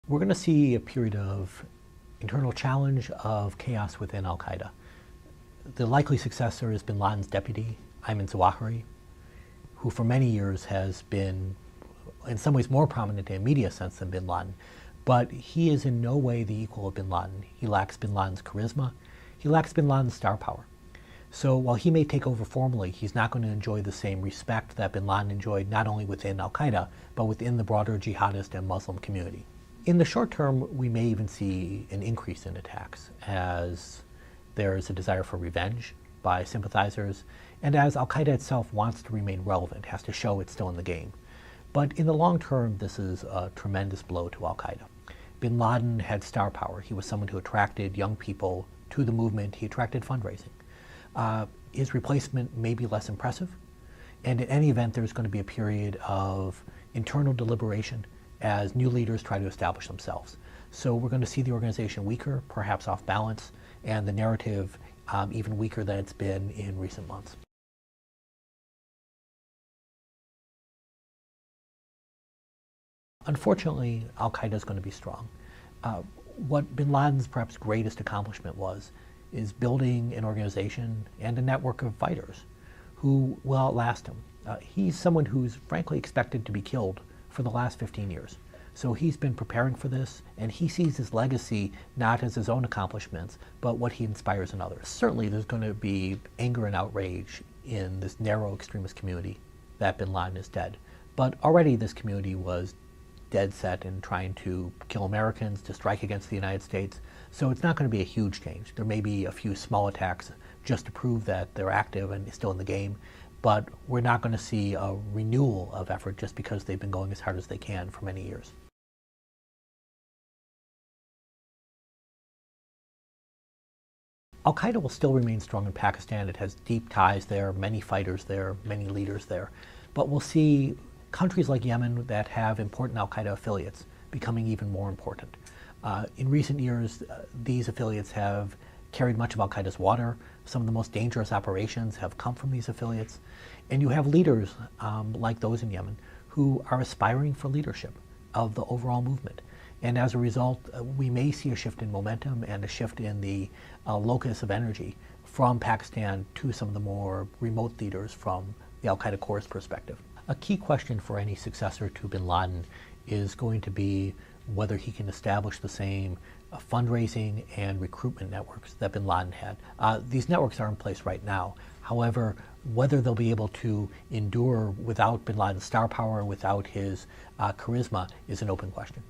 We're going to see a period of internal challenge, of chaos within al-Qaeda. The likely successor is bin Laden's deputy, Ayman Zawahiri, who for many years has been in some ways more prominent in a media sense than bin Laden. But he is in no way the equal of bin Laden. He lacks bin Laden's charisma. He lacks bin Laden's star power. So while he may take over formally, he's not going to enjoy the same respect that bin Laden enjoyed not only within al-Qaeda, but within the broader jihadist and Muslim community. In the short term, we may even see an increase in attacks as there is a desire for revenge by sympathizers, and as al-Qaeda itself wants to remain relevant, has to show it's still in the game. But in the long term, this is a tremendous blow to al-Qaeda. Bin Laden had star power. He was someone who attracted young people to the movement. He attracted fundraising. His replacement may be less impressive, and in any event, there's going to be a period of internal deliberation as new leaders try to establish themselves. So we're going to see the organization weaker, perhaps off balance, and the narrative even weaker than it's been in recent months. Unfortunately, al-Qaeda is going to be strong. What bin Laden's perhaps greatest accomplishment is building an organization and a network of fighters who will outlast him. He's someone who's frankly expected to be killed for the last 15 years. So he's been preparing for this, and he sees his legacy not as his own accomplishments, but what he inspires in others. Certainly there's going to be anger and outrage in this narrow extremist community that bin Laden is dead. But already this community was dead set in trying to kill Americans, to strike against the United States. So it's not going to be a huge change. There may be a few small attacks just to prove that they're active and still in the game, but we're not going to see a renewal of effort just because they've been going as hard as they can for many years. Al-Qaeda will still remain strong in Pakistan. It has deep ties there, many fighters there, many leaders there. But we'll see countries like Yemen that have important al-Qaeda affiliates becoming even more important. In recent years, these affiliates have carried much of al-Qaeda's water. Some of the most dangerous operations have come from these affiliates. And you have leaders like those in Yemen who are aspiring for leadership of the overall movement. And as a result, we may see a shift in momentum and a shift in the locus of energy from Pakistan to some of the more remote leaders from the al-Qaeda core's perspective. A key question for any successor to bin Laden is going to be whether he can establish the same fundraising and recruitment networks that bin Laden had. These networks are in place right now. However, whether they'll be able to endure without bin Laden's star power and without his charisma is an open question.